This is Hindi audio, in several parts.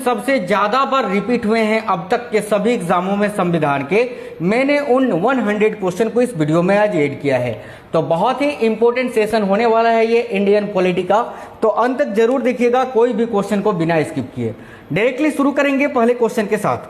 सबसे ज्यादा बार रिपीट हुए हैं अब तक के सभी एग्जामों में संविधान के। मैंने उन 100 क्वेश्चन को इस वीडियो में आज ऐड किया है। तो बहुत ही इंपॉर्टेंट सेशन होने वाला है ये इंडियन पॉलिटी का, तो अंत तक जरूर देखिएगा, कोई भी क्वेश्चन को बिना स्किप किए। डायरेक्टली शुरू करेंगे पहले क्वेश्चन के साथ।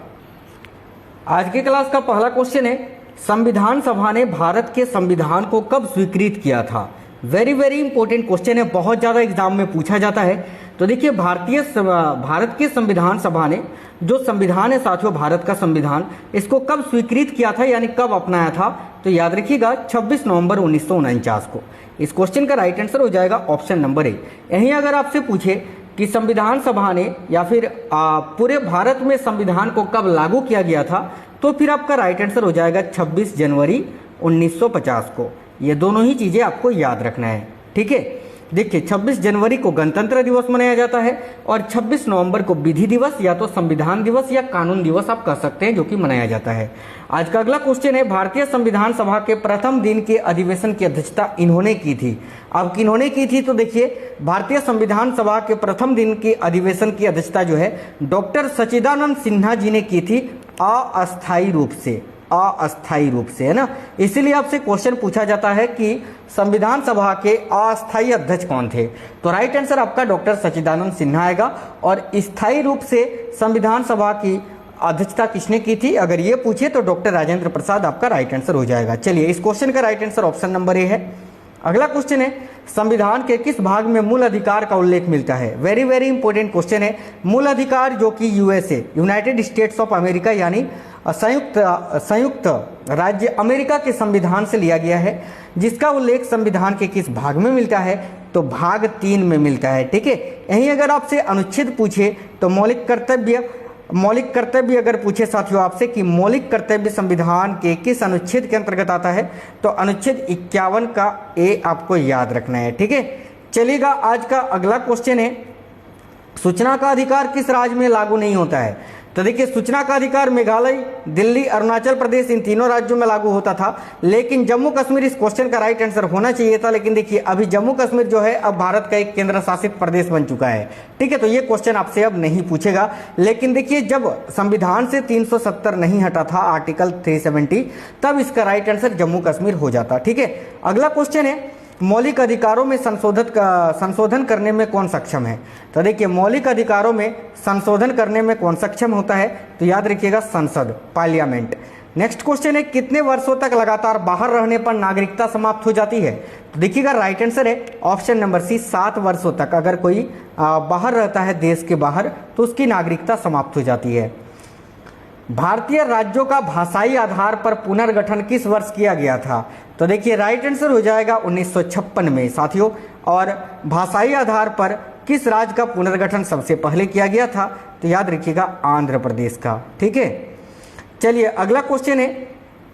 आज के क्लास का पहला क्वेश्चन है, संविधान सभा ने भारत के संविधान को कब स्वीकृत किया था। वेरी वेरी इंपॉर्टेंट क्वेश्चन है, बहुत ज्यादा एग्जाम में पूछा जाता है। तो देखिए भारत के संविधान सभा ने जो संविधान है साथियों, भारत का संविधान, इसको कब स्वीकृत किया था यानी कब अपनाया था। तो याद रखिएगा 26 नवंबर 1949 को। इस क्वेश्चन का राइट आंसर हो जाएगा ऑप्शन नंबर ए। यहीं अगर आपसे पूछे कि संविधान सभा ने या फिर पूरे भारत में संविधान को कब लागू किया गया था, तो फिर आपका राइट आंसर हो जाएगा 26 जनवरी 1950 को। ये दोनों ही चीजें आपको याद रखना है, ठीक है। देखिए 26 जनवरी को गणतंत्र दिवस मनाया जाता है और 26 नवंबर को विधि दिवस या तो संविधान दिवस या कानून दिवस आप कह सकते हैं, जो कि मनाया जाता है। आज का अगला क्वेश्चन है, भारतीय संविधान सभा के प्रथम दिन के अधिवेशन की अध्यक्षता इन्होंने की थी। अब किन्होंने की थी, तो देखिए भारतीय संविधान सभा के प्रथम दिन के अधिवेशन की अध्यक्षता जो है डॉक्टर सच्चिदानंद सिन्हा जी ने की थी, अस्थायी रूप से, अस्थायी रूप से, है ना। इसीलिए आपसे क्वेश्चन पूछा जाता है कि संविधान सभा के अस्थायी अध्यक्ष कौन थे। तो राइट आंसर आपका डॉक्टर सच्चिदानंद सिन्हा आएगा। और स्थायी रूप से संविधान सभा की अध्यक्षता किसने की थी, अगर ये पूछे तो डॉक्टर राजेंद्र प्रसाद आपका राइट आंसर हो जाएगा। चलिए इस क्वेश्चन का राइट आंसर ऑप्शन नंबर ए है। अगला क्वेश्चन है, संविधान के किस भाग में मूल अधिकार का उल्लेख मिलता है। वेरी वेरी इंपॉर्टेंट क्वेश्चन है। मूल अधिकार जो कि USA, United states of America यानी संयुक्त राज्य अमेरिका के संविधान से लिया गया है, जिसका उल्लेख संविधान के किस भाग में मिलता है, तो भाग 3 में मिलता है, ठीक है। यहीं अगर आपसे अनुच्छेद पूछे तो मौलिक कर्तव्य अगर पूछे साथियों आपसे कि मौलिक कर्तव्य संविधान के किस अनुच्छेद के अंतर्गत आता है, तो अनुच्छेद 51 का ए आपको याद रखना है, ठीक है। चलिएगा आज का अगला क्वेश्चन है, सूचना का अधिकार किस राज्य में लागू नहीं होता है। तो देखिए सूचना का अधिकार मेघालय, दिल्ली, अरुणाचल प्रदेश, इन तीनों राज्यों में लागू होता था, लेकिन जम्मू कश्मीर इस क्वेश्चन का राइट आंसर होना चाहिए था। लेकिन देखिए अभी जम्मू कश्मीर जो है अब भारत का एक केंद्र शासित प्रदेश बन चुका है, ठीक है। तो ये क्वेश्चन आपसे अब नहीं पूछेगा। लेकिन देखिए जब संविधान से 370 नहीं हटा था, आर्टिकल 370, तब इसका राइट आंसर जम्मू कश्मीर हो जाता, ठीक है। अगला क्वेश्चन है, मौलिक अधिकारों में संशोधन करने में कौन सक्षम है। तो देखिए मौलिक अधिकारों में संशोधन करने में कौन सक्षम होता है, तो याद रखिएगा संसद, पार्लियामेंट। नेक्स्ट क्वेश्चन है, कितने वर्षों तक लगातार बाहर रहने पर नागरिकता समाप्त हो जाती है। तो देखिएगा राइट आंसर है ऑप्शन नंबर सी, 7 वर्षों तक अगर कोई बाहर रहता है देश के बाहर, तो उसकी नागरिकता समाप्त हो जाती है। भारतीय राज्यों का भाषाई आधार पर पुनर्गठन किस वर्ष किया गया था। तो देखिए राइट आंसर हो जाएगा 1956 में साथियों। और भाषाई आधार पर किस राज्य का पुनर्गठन सबसे पहले किया गया था, तो याद रखिएगा आंध्र प्रदेश का, ठीक है। चलिए अगला क्वेश्चन है,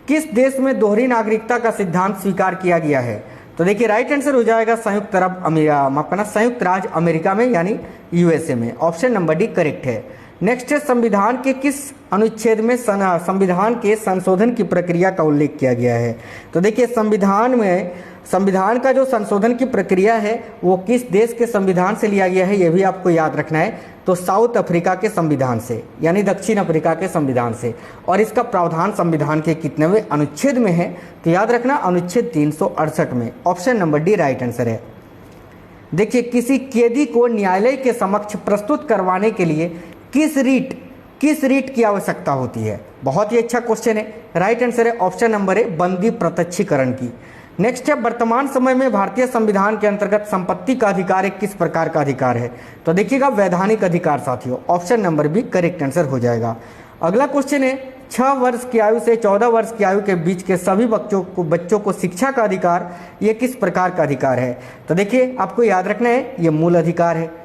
किस देश में दोहरी नागरिकता का सिद्धांत स्वीकार किया गया है। तो देखिए राइट आंसर हो जाएगा संयुक्त राज्य अमेरिका में यानी यूएसए में। ऑप्शन नंबर डी करेक्ट है। नेक्स्ट है, संविधान के किस अनुच्छेद में संविधान के संशोधन की प्रक्रिया का उल्लेख किया गया है। तो देखिए संविधान का जो संशोधन की प्रक्रिया है वो किस देश के संविधान से लिया गया है, ये भी आपको याद रखना है। तो साउथ अफ्रीका के संविधान से यानी दक्षिण अफ्रीका के संविधान से। और इसका प्रावधान संविधान के कितनेवें अनुच्छेद में है, तो याद रखना अनुच्छेद 368 में। Option number D right answer है। देखिए किसी कैदी को न्यायालय के समक्ष प्रस्तुत करवाने के लिए किस रीट की आवश्यकता होती है। बहुत ही अच्छा क्वेश्चन है। राइट आंसर है ऑप्शन नंबर ए, बंदी प्रत्यक्षीकरण की। नेक्स्ट है, वर्तमान समय में भारतीय संविधान के अंतर्गत संपत्ति का अधिकार एक किस प्रकार का अधिकार है। तो देखिएगा वैधानिक अधिकार साथियों। Option number B correct answer हो जाएगा। अगला क्वेश्चन है, 6 वर्ष की आयु से 14 वर्ष की आयु के बीच के सभी बच्चों को शिक्षा का अधिकार ये किस प्रकार का अधिकार है। तो देखिए आपको याद रखना है ये मूल अधिकार है।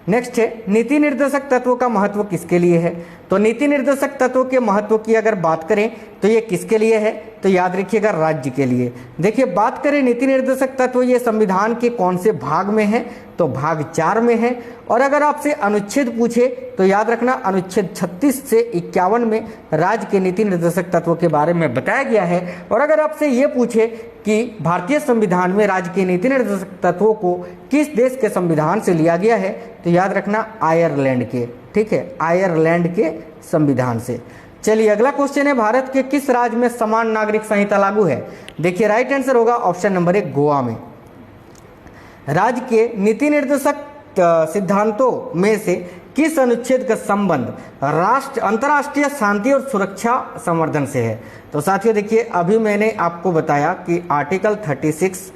नेक्स्ट है, नीति निर्देशक तत्वों का महत्व किसके लिए है। तो नीति निर्देशक तत्वों के महत्व की अगर बात करें तो ये किसके लिए है, तो याद रखिएगा राज्य के लिए। देखिए बात करें नीति निर्देशक तत्व ये संविधान के कौन से भाग में है, तो भाग 4 में है। और अगर आपसे अनुच्छेद पूछे तो याद रखना अनुच्छेद 36 से 51 में राज्य के नीति निर्देशक तत्वों के बारे में बताया गया है। और अगर आपसे ये पूछे कि भारतीय संविधान में राज्य के नीति निर्देशक तत्वों को किस देश के संविधान से लिया गया है, तो याद रखना आयरलैंड के। ठीक है, आयरलैंड के संविधान से। चलिए अगला क्वेश्चन है, भारत के किस राज्य में समान नागरिक संहिता लागू है? देखिए राइट आंसर होगा ऑप्शन नंबर 1 गोवा में। राज्य के नीति निर्देशक सिद्धांतों में से किस अनुच्छेद का संबंध अंतर्राष्ट्रीय शांति और सुरक्षा संवर्धन से है? तो साथियों देखिए अभी मैंने आपको बताया कि आर्टिकल 36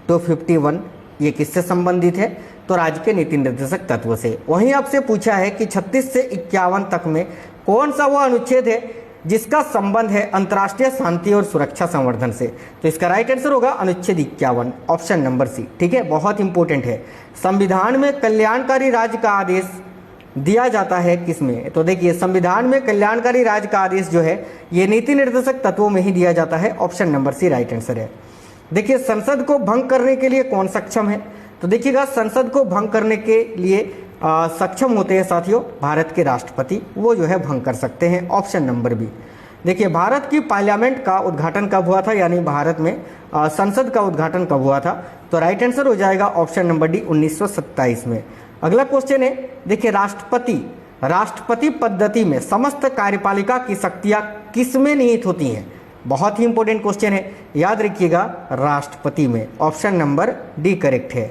to 51 ये किससे संबंधित है? तो राज्य के नीति निर्देशक तत्व से। वहीं आपसे पूछा है कि 36 से 51 तक में कौन सा वह अनुच्छेद है जिसका संबंध है अंतर्राष्ट्रीय शांति और सुरक्षा संवर्धन से? तो इसका राइट आंसर होगा अनुच्छेद 51 ऑप्शन नंबर सी। ठीक है, बहुत इंपॉर्टेंट है। संविधान में कल्याणकारी राज्य का आदेश दिया जाता है किसमें? तो देखिए संविधान में कल्याणकारी राज्य का आदेश जो है ये नीति निर्देशक तत्वों में ही दिया जाता है, option number C right answer है। देखिए संसद को भंग करने के लिए कौन सक्षम है? तो देखिएगा संसद को भंग करने के लिए सक्षम होते हैं साथियों भारत के राष्ट्रपति, वो जो है भंग कर सकते हैं, ऑप्शन नंबर बी। देखिए भारत की पार्लियामेंट का उद्घाटन कब हुआ था, यानी भारत में संसद का उद्घाटन कब हुआ था? तो राइट आंसर हो जाएगा ऑप्शन नंबर डी 1927 में। अगला क्वेश्चन है, देखिए राष्ट्रपति पद्धति में समस्त कार्यपालिका की शक्तियां किसमें निहित होती हैं? बहुत ही इंपॉर्टेंट क्वेश्चन है, याद रखिएगा राष्ट्रपति में, ऑप्शन नंबर डी करेक्ट है।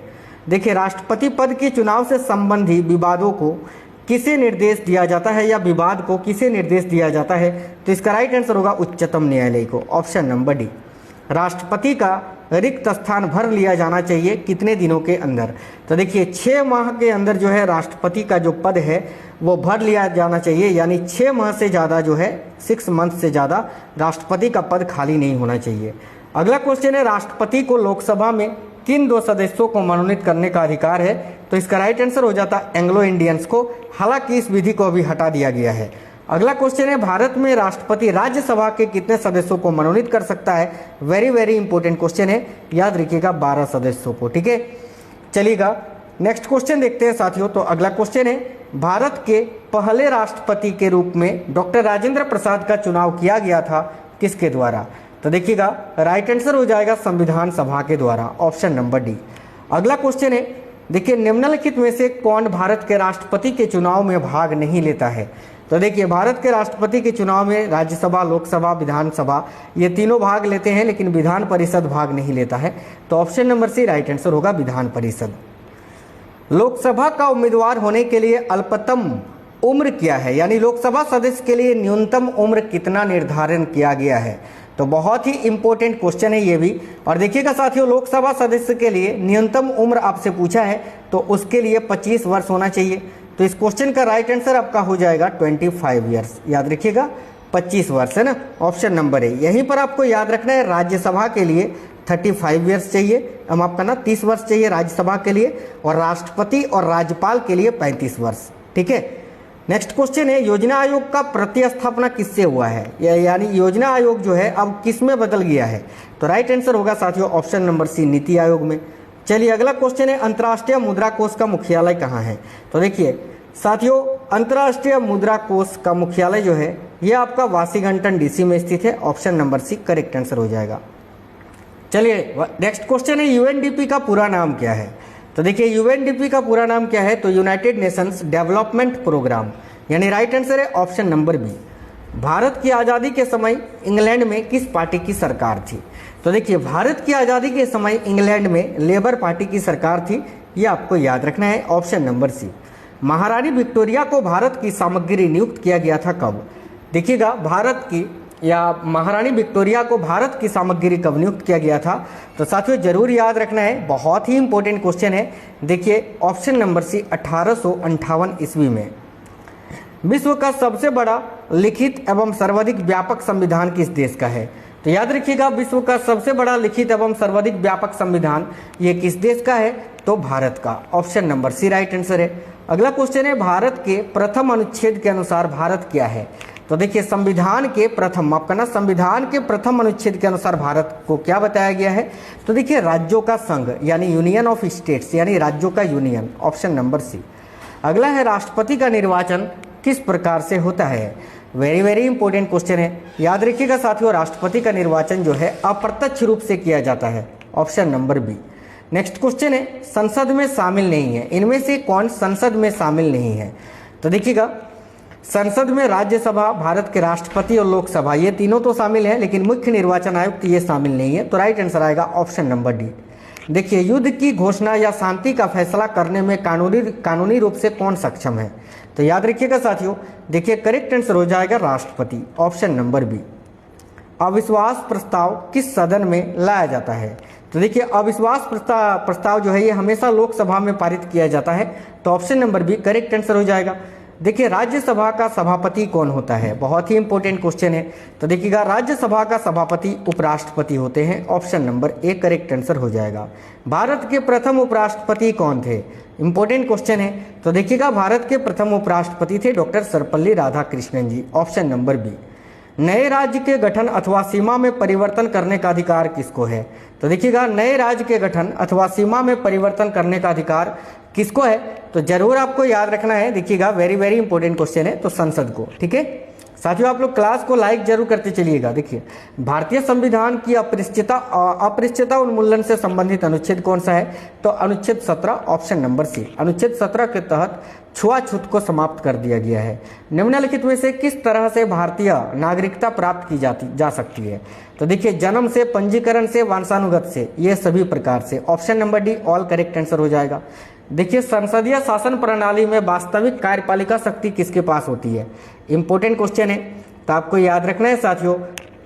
देखिए राष्ट्रपति पद के चुनाव से संबंधी विवादों को किसे निर्देश दिया जाता है, या विवाद को किसे निर्देश दिया जाता है? तो इसका राइट आंसर होगा उच्चतम न्यायालय को, ऑप्शन नंबर डी। राष्ट्रपति का रिक्त स्थान भर लिया जाना चाहिए कितने दिनों के अंदर? तो देखिए 6 माह के अंदर जो है राष्ट्रपति का जो पद है वो भर लिया जाना चाहिए, यानी 6 माह से ज़्यादा जो है 6 मंथ से ज़्यादा राष्ट्रपति का पद खाली नहीं होना चाहिए। अगला क्वेश्चन है, राष्ट्रपति को लोकसभा में किन 2 सदस्यों को मनोनीत करने का अधिकार है? तो इसका राइट आंसर हो जाता एंग्लो इंडियंस को, हालांकि इस विधि को अभी हटा दिया गया है। अगला क्वेश्चन है, भारत में राष्ट्रपति राज्यसभा के कितने सदस्यों को मनोनीत कर सकता है? वेरी इंपॉर्टेंट क्वेश्चन है, याद रखिएगा 12 सदस्यों को। ठीक है, चलिएगा नेक्स्ट क्वेश्चन देखते हैं साथियों। तो अगला क्वेश्चन है, भारत के पहले राष्ट्रपति के रूप में डॉक्टर राजेंद्र प्रसाद का चुनाव किया गया था किसके द्वारा? तो देखिएगा राइट आंसर हो जाएगा संविधान सभा के द्वारा, ऑप्शन नंबर डी। अगला क्वेश्चन है, देखिए निम्नलिखित में से कौन भारत के राष्ट्रपति के चुनाव में भाग नहीं लेता है? तो देखिए भारत के राष्ट्रपति के चुनाव में राज्यसभा, लोकसभा, विधानसभा ये तीनों भाग लेते हैं, लेकिन विधान परिषद भाग नहीं लेता है। तो option number C right answer होगा विधान परिषद। लोकसभा का उम्मीदवार होने के लिए अल्पतम उम्र क्या है, यानी लोकसभा सदस्य के लिए न्यूनतम उम्र कितना निर्धारण किया गया है? तो बहुत ही इंपॉर्टेंट क्वेश्चन है ये भी। और देखिएगा साथियों लोकसभा सदस्य के लिए न्यूनतम उम्र आपसे पूछा है तो उसके लिए 25 वर्ष होना चाहिए। तो इस क्वेश्चन का राइट आंसर आपका हो जाएगा 25 ईयर्स, याद रखिएगा 25 वर्ष है ना, ऑप्शन नंबर है। यहीं पर आपको याद रखना है राज्यसभा के लिए 35 ईयर्स चाहिए, हम आपका ना 30 वर्ष चाहिए राज्यसभा के लिए, और राष्ट्रपति और राज्यपाल के लिए 35 वर्ष। ठीक है, नेक्स्ट क्वेश्चन है, योजना आयोग का प्रतिस्थापना किससे हुआ है, यानी योजना आयोग जो है अब किस में बदल गया है? तो राइट आंसर होगा साथियों ऑप्शन नंबर सी नीति आयोग में। चलिए अगला क्वेश्चन है, अंतर्राष्ट्रीय मुद्रा कोष का मुख्यालय कहाँ है? तो देखिए साथियों अंतर्राष्ट्रीय मुद्रा कोष का मुख्यालय जो है ये आपका वाशिंगटन डीसी में स्थित है, option number C correct answer हो जाएगा। चलिए नेक्स्ट क्वेश्चन है, यूएनडीपी का पूरा नाम क्या है? तो देखिए यूएनडीपी का पूरा नाम क्या है? तो यूनाइटेड नेशंस डेवलपमेंट प्रोग्राम, यानी राइट आंसर है ऑप्शन नंबर बी। भारत की आज़ादी के समय इंग्लैंड में किस पार्टी की सरकार थी? तो देखिए भारत की आज़ादी के समय इंग्लैंड में लेबर पार्टी की सरकार थी, ये आपको याद रखना है, ऑप्शन नंबर सी। महारानी विक्टोरिया को भारत की सामग्री नियुक्त किया गया था कब? देखिएगा भारत की या महारानी विक्टोरिया को भारत की सामग्री कब नियुक्त किया गया था? तो साथियों जरूर याद रखना है, बहुत ही इंपॉर्टेंट क्वेश्चन है। देखिए ऑप्शन नंबर सी 1858 ईस्वी में। विश्व का सबसे बड़ा लिखित एवं सर्वाधिक व्यापक संविधान किस देश का है? तो याद रखिएगा विश्व का सबसे बड़ा लिखित एवं सर्वाधिक व्यापक संविधान ये किस देश का है? तो भारत का, option number C right answer है। अगला क्वेश्चन है, भारत के प्रथम अनुच्छेद के अनुसार भारत क्या है? तो देखिए संविधान के प्रथम, आपका ना संविधान के प्रथम अनुच्छेद के अनुसार भारत को क्या बताया गया है? तो देखिए राज्यों का संघ, यानी यूनियन ऑफ स्टेट्स, यानी राज्यों का यूनियन, ऑप्शन नंबर सी। अगला है, राष्ट्रपति का निर्वाचन किस प्रकार से होता है? वेरी इंपॉर्टेंट क्वेश्चन है, याद रखिएगा साथियों राष्ट्रपति का निर्वाचन जो है अप्रत्यक्ष रूप से किया जाता है, option number B. Next question है, संसद में शामिल नहीं है, इनमें से कौन संसद में शामिल नहीं है? तो देखिएगा, संसद में राज्यसभा, भारत के राष्ट्रपति और लोकसभा ये तीनों तो शामिल है, लेकिन मुख्य निर्वाचन आयुक्त ये शामिल नहीं है। तो राइट आंसर आएगा ऑप्शन नंबर डी। देखिए, युद्ध की घोषणा या शांति का फैसला करने में कानूनी रूप से कौन सक्षम है? तो याद रखिएगा साथियों, देखिए करेक्ट आंसर हो जाएगा राष्ट्रपति, ऑप्शन नंबर बी। अविश्वास प्रस्ताव किस सदन में लाया जाता है? तो देखिए, अविश्वास प्रस्ताव जो है ये हमेशा लोकसभा में पारित किया जाता है। तो option number B correct answer हो जाएगा। देखिए, राज्यसभा का सभापति कौन होता है? बहुत ही इंपॉर्टेंट क्वेश्चन है। तो देखिएगा, राज्यसभा का सभापति उपराष्ट्रपति होते हैं, option number A correct answer हो जाएगा। भारत के प्रथम उपराष्ट्रपति कौन थे? इंपॉर्टेंट क्वेश्चन है। तो देखिएगा, भारत के प्रथम उपराष्ट्रपति थे डॉक्टर सर्वपल्ली राधाकृष्णन जी, ऑप्शन नंबर बी। नए राज्य के गठन अथवा सीमा में परिवर्तन करने का अधिकार किसको है? तो देखिएगा, नए राज्य के गठन अथवा सीमा में परिवर्तन करने का अधिकार किसको है? तो जरूर आपको याद रखना है। देखिएगा, वेरी इंपॉर्टेंट क्वेश्चन है, तो संसद को। ठीक है साथियों, आप लोग क्लास को लाइक जरूर करते चलिएगा। देखिए, भारतीय संविधान की अपरिष्टता उन्मूलन से संबंधित अनुच्छेद कौन सा है? तो अनुच्छेद 17, ऑप्शन नंबर सी। अनुच्छेद 17 के तहत छुआछूत को समाप्त कर दिया गया है। निम्नलिखित में से किस तरह से भारतीय नागरिकता प्राप्त की जा सकती है? तो देखिए, जन्म से, पंजीकरण से, वंशानुगत से, ये सभी प्रकार से। Option number D all correct answer हो जाएगा। देखिए, संसदीय शासन प्रणाली में वास्तविक कार्यपालिका शक्ति किसके पास होती है? इंपॉर्टेंट क्वेश्चन है, तो आपको याद रखना है साथियों,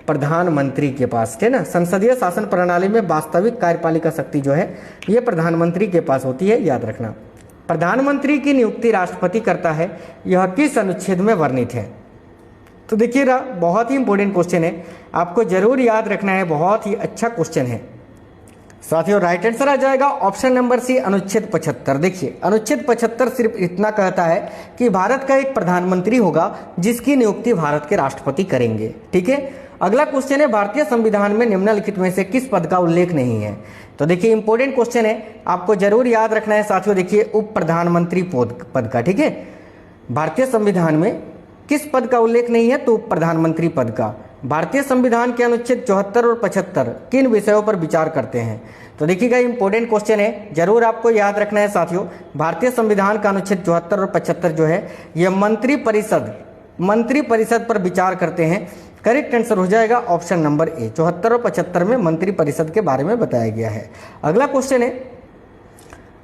प्रधानमंत्री के पास, है ना। संसदीय शासन प्रणाली में वास्तविक कार्यपालिका शक्ति जो है ये प्रधानमंत्री के पास होती है, याद रखना। प्रधानमंत्री की नियुक्ति राष्ट्रपति करता है, यह किस अनुच्छेद में वर्णित है? तो देखिएगा, बहुत ही इंपॉर्टेंट क्वेश्चन है, आपको जरूर याद रखना है, बहुत ही अच्छा क्वेश्चन है साथियों। राइट आंसर आ जाएगा ऑप्शन नंबर सी, अनुच्छेद 75। देखिए, अनुच्छेद 75 सिर्फ इतना कहता है कि भारत का एक प्रधानमंत्री होगा जिसकी नियुक्ति भारत के राष्ट्रपति करेंगे। ठीक है, अगला क्वेश्चन है, भारतीय संविधान में निम्नलिखित में से किस पद का उल्लेख नहीं है? तो देखिए, इंपॉर्टेंट क्वेश्चन है, आपको जरूर याद रखना है साथियों। देखिए, उप प्रधानमंत्री पद का। ठीक है, भारतीय संविधान में किस पद का उल्लेख नहीं है? तो उप प्रधानमंत्री पद का। भारतीय संविधान के अनुच्छेद 74 और 75 किन विषयों पर विचार करते हैं? तो देखिएगा, इंपॉर्टेंट क्वेश्चन है, जरूर आपको याद रखना है साथियों। भारतीय संविधान का अनुच्छेद 74 और 75 जो है ये मंत्री परिषद पर विचार करते हैं। करेक्ट आंसर हो जाएगा ऑप्शन नंबर ए। 74 और 75 में मंत्री परिषद के बारे में बताया गया है। अगला क्वेश्चन है,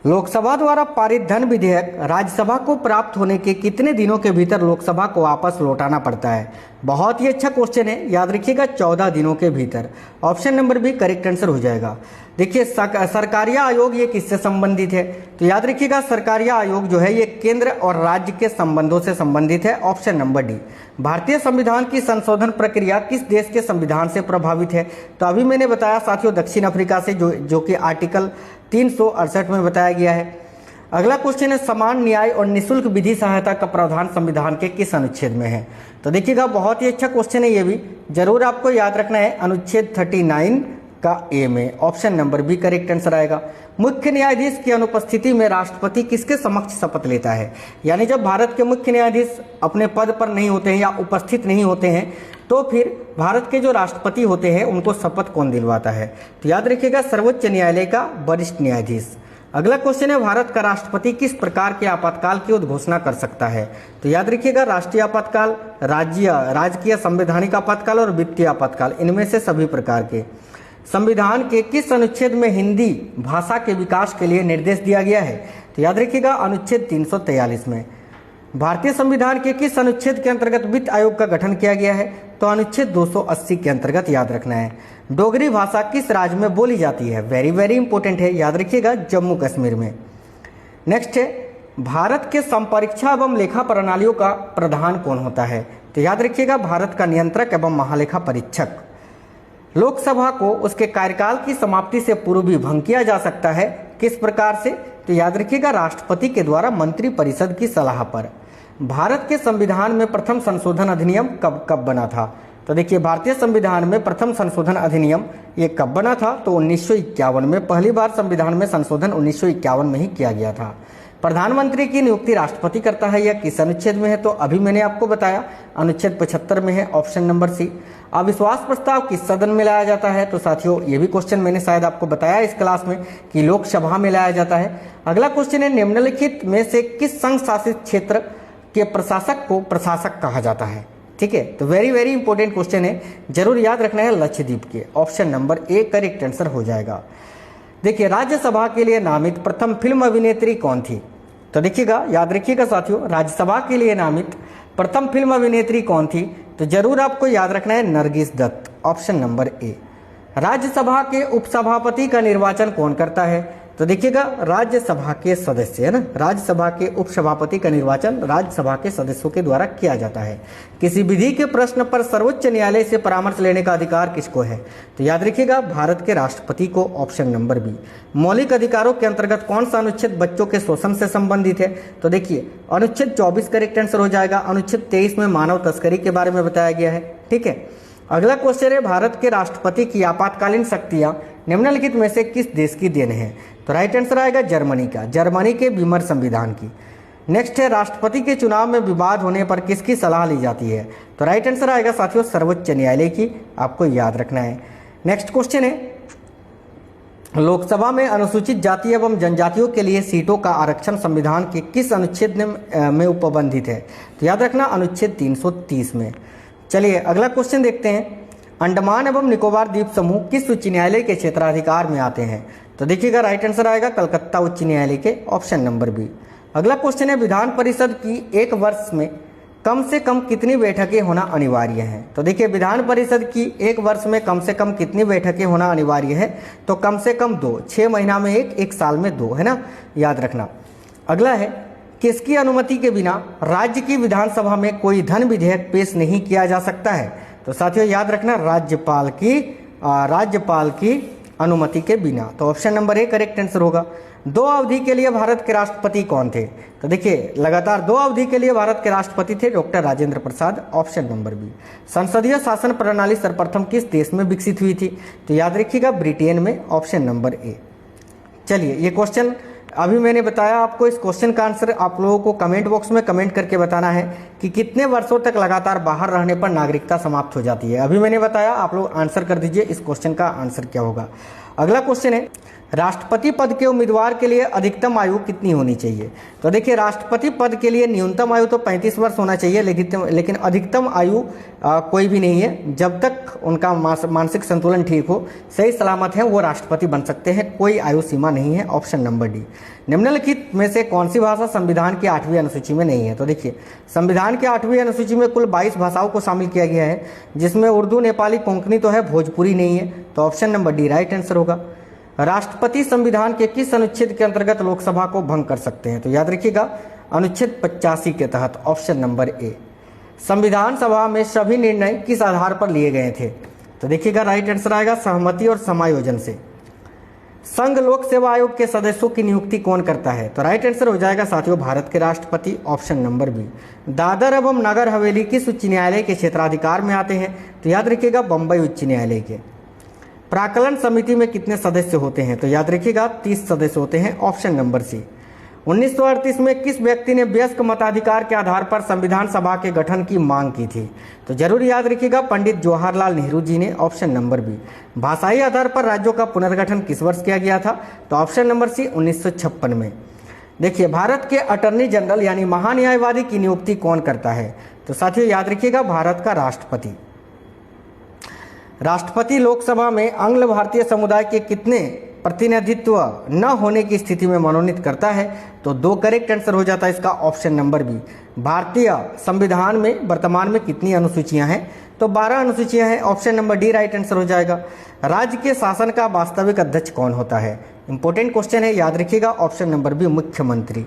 लोकसभा द्वारा पारित धन विधेयक राज्यसभा को प्राप्त होने के कितने दिनों के भीतर लोकसभा को वापस लौटाना पड़ता है? बहुत ही अच्छा क्वेश्चन है, याद रखिएगा 14 दिनों के भीतर। Option number B correct answer हो जाएगा। देखिए, सरकारिया आयोग ये किससे संबंधित है? तो याद रखिएगा, सरकारिया आयोग जो है ये केंद्र और राज्य के संबंधों से संबंधित है, ऑप्शन नंबर डी। भारतीय संविधान की संशोधन प्रक्रिया किस देश के संविधान से प्रभावित है? तो अभी मैंने बताया साथियों, दक्षिण अफ्रीका से, जो कि आर्टिकल 368 में बताया गया है। अगला क्वेश्चन है, समान न्याय और निःशुल्क विधि सहायता का प्रावधान संविधान के किस अनुच्छेद में है? तो देखिएगा, बहुत ही अच्छा क्वेश्चन है, ये भी जरूर आपको याद रखना है, अनुच्छेद 39 का ए में। Option number B correct answer आएगा। मुख्य न्यायाधीश की अनुपस्थिति में राष्ट्रपति किसके समक्ष शपथ लेता है? यानी जब भारत के मुख्य न्यायाधीश अपने पद पर नहीं होते हैं या उपस्थित नहीं होते हैं, तो फिर भारत के जो राष्ट्रपति होते हैं उनको शपथ कौन दिलवाता है? तो याद रखिएगा, सर्वोच्च न्यायालय का वरिष्ठ न्यायाधीश। अगला क्वेश्चन है, भारत का राष्ट्रपति किस प्रकार के आपातकाल की उद्घोषणा कर सकता है? तो याद रखिएगा, राष्ट्रीय आपातकाल, राजकीय संवैधानिक आपातकाल और वित्तीय आपातकाल, इनमें से सभी प्रकार के। संविधान के किस अनुच्छेद में हिंदी भाषा के विकास के लिए निर्देश दिया गया है? तो याद रखिएगा, अनुच्छेद 343 में। भारतीय संविधान के किस अनुच्छेद के अंतर्गत वित्त आयोग का गठन किया गया है? तो अनुच्छेद 280 के अंतर्गत, याद रखना है। डोगरी भाषा किस राज्य में बोली जाती है? वेरी इंपॉर्टेंट है, याद रखिएगा, जम्मू कश्मीर में। नेक्स्ट है, भारत के संपरीक्षा एवं लेखा प्रणालियों का प्रधान कौन होता है? तो याद रखिएगा, भारत का नियंत्रक एवं महालेखा परीक्षक। लोकसभा को उसके कार्यकाल की समाप्ति से पूर्व भी भंग किया जा सकता है, किस प्रकार से? तो याद रखिएगा, राष्ट्रपति के द्वारा मंत्री परिषद की सलाह पर। भारत के संविधान में प्रथम संशोधन अधिनियम कब बना था? तो देखिए, भारतीय संविधान में प्रथम संशोधन अधिनियम ये कब बना था? तो 1951 में। पहली बार संविधान में संशोधन 1951 में ही किया गया था। प्रधानमंत्री की नियुक्ति राष्ट्रपति करता है, यह किस अनुच्छेद में है? तो अभी मैंने आपको बताया, अनुच्छेद 75 में है, ऑप्शन नंबर सी। अविश्वास प्रस्ताव किस सदन में लाया जाता है? तो साथियों, ये भी क्वेश्चन मैंने शायद आपको बताया इस क्लास में कि लोकसभा में लाया जाता है। अगला क्वेश्चन है, निम्नलिखित में से किस संघ शासित क्षेत्र के प्रशासक को प्रशासक कहा जाता है? ठीक है, तो वेरी वेरी इंपॉर्टेंट क्वेश्चन है, जरूर याद रखना है लक्षद्वीप के। Option number A correct answer हो जाएगा। देखिए, राज्यसभा के लिए नामित प्रथम फिल्म अभिनेत्री कौन थी? तो देखिएगा, याद रखिएगा साथियों, राज्यसभा के लिए नामित प्रथम फिल्म अभिनेत्री कौन थी? तो जरूर आपको याद रखना है Nargis Dutt. Option number A. Rajya Sabha के उपसभापति का निर्वाचन कौन करता है? तो देखिएगा, राज्यसभा के सदस्य, है ना, राज्यसभा के उपसभापति का निर्वाचन राज्यसभा के सदस्यों के द्वारा किया जाता है। किसी विधि के प्रश्न पर सर्वोच्च न्यायालय से परामर्श लेने का अधिकार किसको है? तो याद रखिएगा, भारत के राष्ट्रपति को। Option number B. मौलिक अधिकारों के अंतर्गत कौन सा अनुच्छेद बच्चों के शोषण से संबंधित है? तो देखिए, अनुच्छेद 24 करेक्ट आंसर हो जाएगा। अनुच्छेद 23 में मानव तस्करी के बारे में बताया गया है। ठीक है, अगला क्वेश्चन है, भारत के राष्ट्रपति की आपातकालीन शक्तियां निम्नलिखित में से किस देश की देन है? तो राइट आंसर आएगा जर्मनी का, जर्मनी के बीमर संविधान की। नेक्स्ट है, राष्ट्रपति के चुनाव में विवाद होने पर किसकी सलाह ली जाती है? तो राइट आंसर आएगा साथियों सर्वोच्च न्यायालय की, आपको याद रखना है। नेक्स्ट क्वेश्चन है, लोकसभा में अनुसूचित जाति एवं जनजातियों के लिए सीटों का आरक्षण संविधान के किस अनुच्छेद में उपबंधित है? तो याद रखना अनुच्छेद 330 में। चलिए अगला क्वेश्चन देखते हैं, अंडमान एवं निकोबार द्वीप समूह किस उच्च न्यायालय के क्षेत्राधिकार में आते हैं? तो देखिएगा, राइट आंसर आएगा कलकत्ता उच्च न्यायालय के। Option number B. अगला क्वेश्चन है, विधान परिषद की एक वर्ष में कम से कम कितनी बैठकें होना अनिवार्य है? तो देखिए, विधान परिषद की एक वर्ष में कम से कम कितनी बैठकें होना अनिवार्य है? तो कम से कम 2, 6 महीना में एक साल में 2, है ना, याद रखना। अगला है, किसकी अनुमति के बिना राज्य की विधानसभा में कोई धन विधेयक पेश नहीं किया जा सकता है? तो साथियों याद रखना, राज्यपाल की अनुमति के बिना। तो option number A correct answer होगा। 2 अवधि के लिए भारत के राष्ट्रपति कौन थे? तो देखिए, लगातार 2 अवधि के लिए भारत के राष्ट्रपति थे doctor Rajendra Prasad. Option number B. संसदीय शासन प्रणाली सर्वप्रथम किस देश में विकसित हुई थी? तो याद रखिएगा ब्रिटेन में। ऑप्शन नंबर ए। चलिए, ये क्वेश्चन अभी मैंने बताया आपको, इस क्वेश्चन का आंसर आप लोगों को कमेंट बॉक्स में कमेंट करके बताना है कि कितने वर्षों तक लगातार बाहर रहने पर नागरिकता समाप्त हो जाती है। अभी मैंने बताया, आप लोग आंसर कर दीजिए इस क्वेश्चन का आंसर क्या होगा। अगला क्वेश्चन है, राष्ट्रपति पद के उम्मीदवार के लिए अधिकतम आयु कितनी होनी चाहिए? तो देखिए, राष्ट्रपति पद के लिए न्यूनतम आयु तो 35 वर्ष होना चाहिए, लेकिन अधिकतम आयु कोई भी नहीं है। जब तक उनका मानसिक संतुलन ठीक हो, सही सलामत है, वो राष्ट्रपति बन सकते हैं, कोई आयु सीमा नहीं है। Option number D. निम्नलिखित में से कौन सी भाषा संविधान की 8वीं अनुसूची में नहीं है? तो देखिए, संविधान की 8वीं अनुसूची में कुल 22 भाषाओं को शामिल किया गया है, जिसमें उर्दू, नेपाली, कोंकणी तो है, भोजपुरी नहीं है। तो option number D right answer होगा। राष्ट्रपति संविधान के किस अनुच्छेद के अंतर्गत लोकसभा को भंग कर सकते हैं? तो याद रखिएगा अनुच्छेद 85 के तहत। ऑप्शन नंबर ए। संविधान सभा में सभी निर्णय किस आधार पर लिए गए थे? तो देखिएगा, राइट आंसर आएगा सहमति और समायोजन से। संघ लोक सेवा आयोग के सदस्यों की नियुक्ति कौन करता है? तो राइट आंसर हो जाएगा साथियों भारत के राष्ट्रपति। Option number B. दादर एवं नगर हवेली किस उच्च न्यायालय के क्षेत्राधिकार में आते हैं? तो याद रखिएगा बंबई उच्च न्यायालय के। प्राक्कलन समिति में कितने सदस्य होते हैं? तो याद रखिएगा 30 सदस्य होते हैं। ऑप्शन नंबर सी। 1938 में किस व्यक्ति ने वयस्क मताधिकार के आधार पर संविधान सभा के गठन की मांग की थी? तो जरूर याद रखिएगा पंडित जवाहरलाल नेहरू जी ने। Option number B. भाषाई आधार पर राज्यों का पुनर्गठन किस वर्ष किया गया था? तो ऑप्शन नंबर सी 1956 में। देखिए, भारत के अटॉर्नी जनरल यानी महान्यायवादी की नियुक्ति कौन करता है? तो साथियों याद रखिएगा भारत का राष्ट्रपति। राष्ट्रपति लोकसभा में आंग्ल भारतीय समुदाय के कितने प्रतिनिधित्व न होने की स्थिति में मनोनीत करता है? तो 2 करेक्ट आंसर हो जाता है इसका। Option number B. भारतीय संविधान में वर्तमान में कितनी अनुसूचियां हैं? तो 12 अनुसूचियां हैं। Option number D right answer हो जाएगा। राज्य के शासन का वास्तविक अध्यक्ष कौन होता है? इंपॉर्टेंट क्वेश्चन है, याद रखिएगा। ऑप्शन नंबर बी मुख्यमंत्री।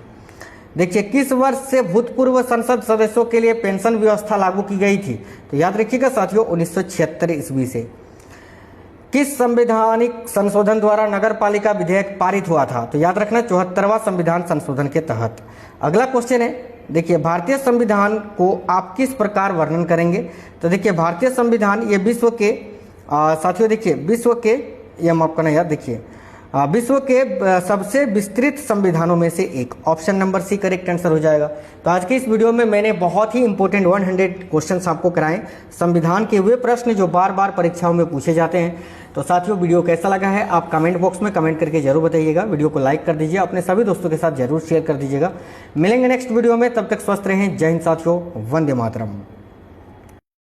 देखिए, किस वर्ष से भूतपूर्व संसद सदस्यों के लिए पेंशन व्यवस्था लागू की गई थी? तो याद रखिएगा साथियों 1976 ईस्वी से। किस संवैधानिक संशोधन द्वारा नगर पालिका विधेयक पारित हुआ था? तो याद रखना 74वां संविधान संशोधन के तहत। अगला क्वेश्चन है, देखिए, भारतीय संविधान को आप किस प्रकार वर्णन करेंगे? तो देखिए, भारतीय संविधान ये विश्व के साथियों, देखिए विश्व के, ये हम आपको ना याद, देखिए विश्व के सबसे विस्तृत संविधानों में से एक। Option number C correct answer हो जाएगा। तो आज की इस वीडियो में मैंने बहुत ही इंपॉर्टेंट 100 क्वेश्चंस आपको कराए, संविधान के हुए प्रश्न जो बार बार परीक्षाओं में पूछे जाते हैं। तो साथियों, वीडियो कैसा लगा है आप कमेंट बॉक्स में कमेंट करके जरूर बताइएगा। वीडियो को लाइक कर दीजिए, अपने सभी दोस्तों के साथ जरूर शेयर कर दीजिएगा। मिलेंगे नेक्स्ट वीडियो में, तब तक स्वस्थ रहें। जय हिंद साथियों, वंदे मातरम।